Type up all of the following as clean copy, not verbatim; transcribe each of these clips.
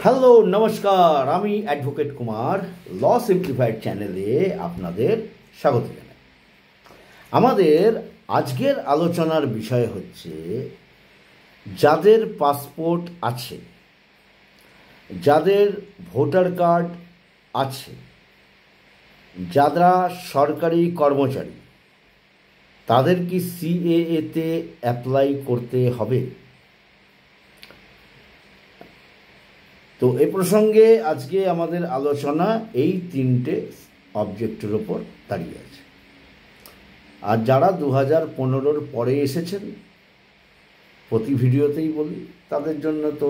Hello নমস্কার, আমি advocate Kumar ল simplified চ্যানেলে আপনাদের স্বাগত জানাই। আমাদের আজকের আলোচনার বিষয় হচ্ছে যাদের পাসপোর্ট আছে, যাদের ভোটার কার্ড আছে, যারা সরকারি কর্মচারী, তাদের কি সিএএতে অ্যাপ্লাই করতে হবে? তো এ প্রসঙ্গে আজকে আমাদের আলোচনা এই তিনটে অবজেক্টের ওপর দাঁড়িয়ে আছে। আর যারা 2015-র পরে এসেছেন, প্রতি ভিডিওতেই বলি, তাদের জন্য তো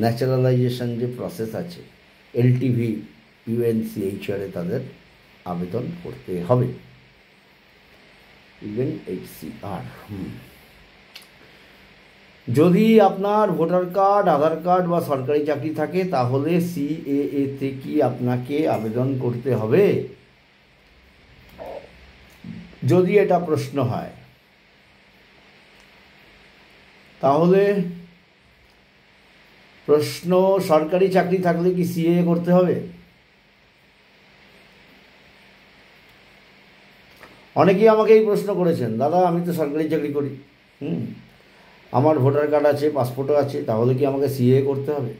ন্যাচারালাইজেশন যে প্রসেস আছে, এলটিভি ইউএনসিএইচআরে তাদের আবেদন করতে হবে। ইউএনএইচসিআর। যদি আপনার ভোটার কার্ড, আধার কার্ড বা সরকারি চাকরি থাকে, তাহলে সিএএতে কি আপনাকে আবেদন করতে হবে? যদি এটা প্রশ্ন হয়, তাহলে প্রশ্ন, সরকারি চাকরি থাকলে কি সিএএ করতে হবে? অনেকেই আমাকে এই প্রশ্ন করেছেন, দাদা আমি তো সরকারি চাকরি করি, আমার ভোটার কার্ড আছে, পাসপোর্টও আছে, তাহলে কি আমাকে সিএ করতে হবে?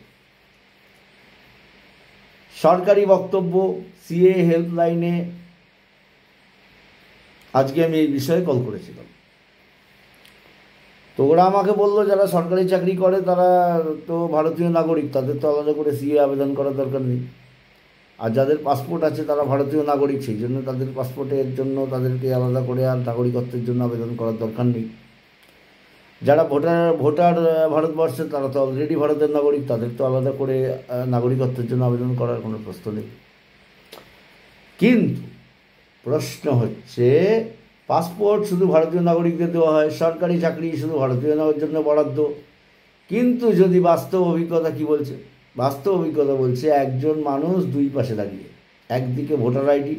সরকারি বক্তব্য, সিএ হেল্পলাইনে আজকে আমি এই বিষয়ে কল করেছিলাম। তো ওরা আমাকে বললো, যারা সরকারি চাকরি করে তারা তো ভারতীয় নাগরিক, তাদের তো আলাদা করে সিএ আবেদন করার দরকার নেই। আর যাদের পাসপোর্ট আছে তারা ভারতীয় নাগরিক, সেই জন্য তাদের পাসপোর্টের জন্য তাদেরকে আলাদা করে আর নাগরিকত্বের জন্য আবেদন করার দরকার নেই। যারা ভোটার ভারতবর্ষে, তারা তো অলরেডি ভারতের নাগরিক, তাদের তো আলাদা করে নাগরিকত্বের জন্য আবেদন করার কোনো প্রশ্ন নেই। কিন্তু প্রশ্ন হচ্ছে, পাসপোর্ট শুধু ভারতীয় নাগরিকদের দেওয়া হয়, সরকারি চাকরি শুধু ভারতীয় নাগরিকের জন্য বরাদ্দ। কিন্তু যদি বাস্তব অভিজ্ঞতা কি বলছে? বাস্তব অভিজ্ঞতা বলছে একজন মানুষ দুই পাশে দাঁড়িয়ে, একদিকে ভোটার আইডি,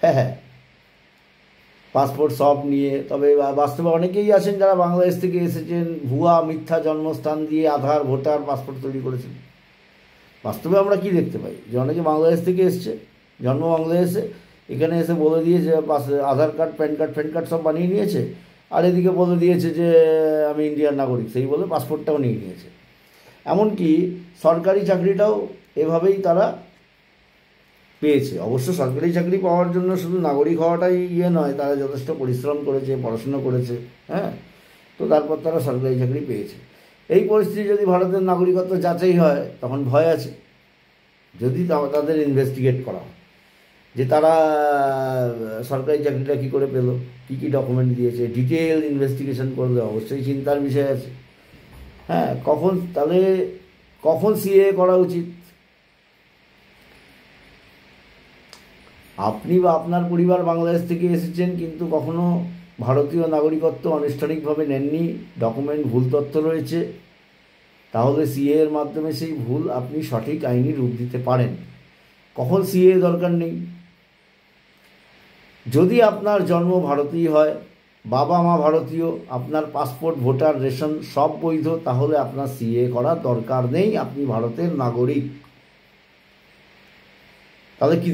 হ্যাঁ, পাসপোর্ট সব নিয়ে, তবে বাস্তবে অনেকেই আছেন যারা বাংলাদেশ থেকে এসেছেন, ভুয়া মিথ্যা জন্মস্থান দিয়ে আধার, ভোটার, পাসপোর্ট তৈরি করেছেন। বাস্তবে আমরা কি দেখতে পাই, যে অনেকে বাংলাদেশ থেকে এসছে, জন্ম বাংলাদেশে, এখানে এসে বলে দিয়েছে আধার কার্ড, প্যান কার্ড সব বানিয়ে নিয়েছে, আর এদিকে বলে দিয়েছে যে আমি ইন্ডিয়ার নাগরিক, সেই বলে পাসপোর্টটাও নিয়ে নিয়েছে। এমনকি সরকারি চাকরিটাও এভাবেই তারা পেয়েছে। অবশ্য সরকারি চাকরি পাওয়ার জন্য শুধু নাগরিক হওয়াটাই নয়, তারা যথেষ্ট পরিশ্রম করেছে, পড়াশোনা করেছে, হ্যাঁ, তো তারপর তারা সরকারি চাকরি পেয়েছে। এই পরিস্থিতি যদি ভারতের নাগরিকত্ব যাচাই হয়, তখন ভয় আছে। যদি তাদের ইনভেস্টিগেট করা হয় যে তারা সরকারি চাকরিটা কী করে পেলো, কী কী ডকুমেন্ট দিয়েছে, ডিটেল ইনভেস্টিগেশন করলে অবশ্যই চিন্তার বিষয় আছে। হ্যাঁ, কখন সিএ করা উচিত? আপনি বা আপনার পরিবার বাংলাদেশ থেকে এসেছেন, কিন্তু কখনো ভারতীয় নাগরিকত্ব আনুষ্ঠানিকভাবে নেননি, ডকুমেন্ট ভুল তথ্য রয়েছে, তাহলে সিএ এর মাধ্যমে সেই ভুল আপনি সঠিক আইনি রূপ দিতে পারেন। কখন সিএ দরকার নেই? যদি আপনার জন্ম ভারতীয় হয়, বাবা মা ভারতীয়, আপনার পাসপোর্ট, ভোটার, রেশন সব বৈধ, তাহলে আপনার সিএ করার দরকার নেই, আপনি ভারতের নাগরিক। তাহলে কি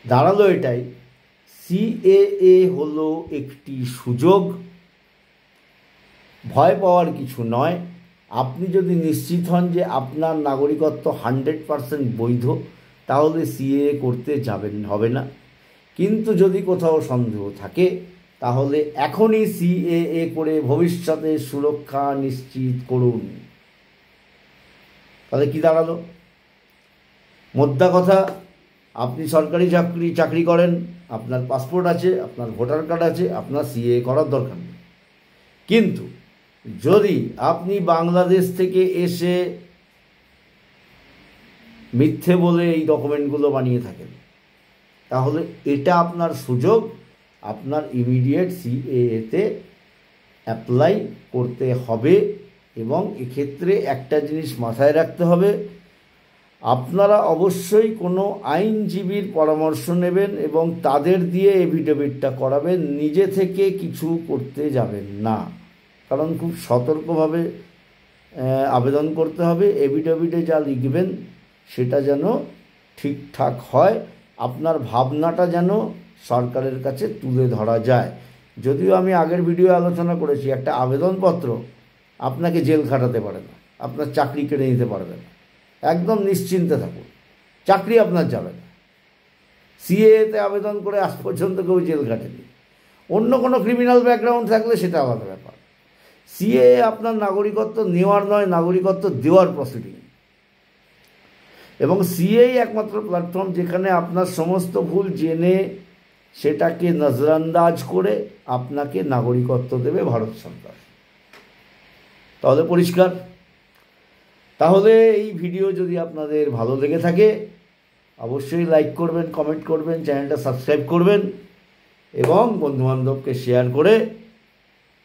দাঁড়ালো এটাই, সিএএ হলো একটি সুযোগ, ভয় পাওয়ার কিছু নয়। আপনি যদি নিশ্চিত হন যে আপনার নাগরিকত্ব 100% বৈধ, তাহলে সিএএ করতে হবে না। কিন্তু যদি কোথাও সন্দেহ থাকে, তাহলে এখনই সিএএ করে ভবিষ্যতে সুরক্ষা নিশ্চিত করুন। তাহলে কি দাঁড়ালো? মোদ্দা কথা, আপনি সরকারি চাকরি করেন, আপনার পাসপোর্ট আছে, আপনার ভোটার কার্ড আছে, আপনার সিএ করার দরকার নেই। কিন্তু যদি আপনি বাংলাদেশ থেকে এসে মিথ্যে বলে এই ডকুমেন্টগুলো বানিয়ে থাকেন, তাহলে এটা আপনার সুযোগ, আপনার ইমিডিয়েট সিএএতে অ্যাপ্লাই করতে হবে। এবং এক্ষেত্রে একটা জিনিস মাথায় রাখতে হবে, আপনারা অবশ্যই কোনো আইনজীবীর পরামর্শ নেবেন এবং তাদের দিয়ে এফিডেভিটটা করাবেন, নিজে থেকে কিছু করতে যাবেন না। কারণ খুব সতর্কভাবে আবেদন করতে হবে। এফিডেভিটে যা লিখবেন সেটা যেন ঠিকঠাক হয়, আপনার ভাবনাটা যেন সরকারের কাছে তুলে ধরা যায়। যদিও আমি আগের ভিডিও আলোচনা করেছি, একটা আবেদনপত্র আপনাকে জেল খাটাতে পারে না, আপনার চাকরি কেড়ে নিতে পারবে না, একদম নিশ্চিন্তে থাকুন, চাকরি আপনার যাবে না। সিএতে আবেদন করে আজ পর্যন্ত কেউ জেল খাটেনি। অন্য কোনো ক্রিমিনাল ব্যাকগ্রাউন্ড থাকলে সেটা আলাদা ব্যাপার। সিএ আপনার নাগরিকত্ব নেওয়ার নয়, নাগরিকত্ব দেওয়ার প্রসিডিং। এবং সিএই একমাত্র প্ল্যাটফর্ম যেখানে আপনার সমস্ত ভুল জেনে সেটাকে নজরান্দাজ করে আপনাকে নাগরিকত্ব দেবে ভারত সরকার। তাহলে পরিষ্কার। তাহলে এই ভিডিও যদি আপনাদের ভালো লেগে থাকে অবশ্যই লাইক করবেন, কমেন্ট করবেন, চ্যানেলটা সাবস্ক্রাইব করবেন এবং বন্ধুবান্ধবকে শেয়ার করে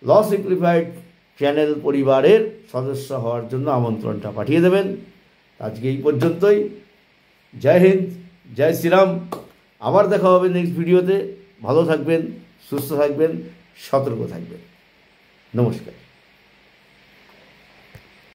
ল সিম্পলিফাইড চ্যানেল পরিবারের সদস্য হওয়ার জন্য আমন্ত্রণটা পাঠিয়ে দেবেন। আজকে এই পর্যন্তই। জয় হিন্দ, জয় শ্রীরাম। আবার দেখা হবে নেক্সট ভিডিওতে। ভালো থাকবেন, সুস্থ থাকবেন, সতর্ক থাকবেন। নমস্কার।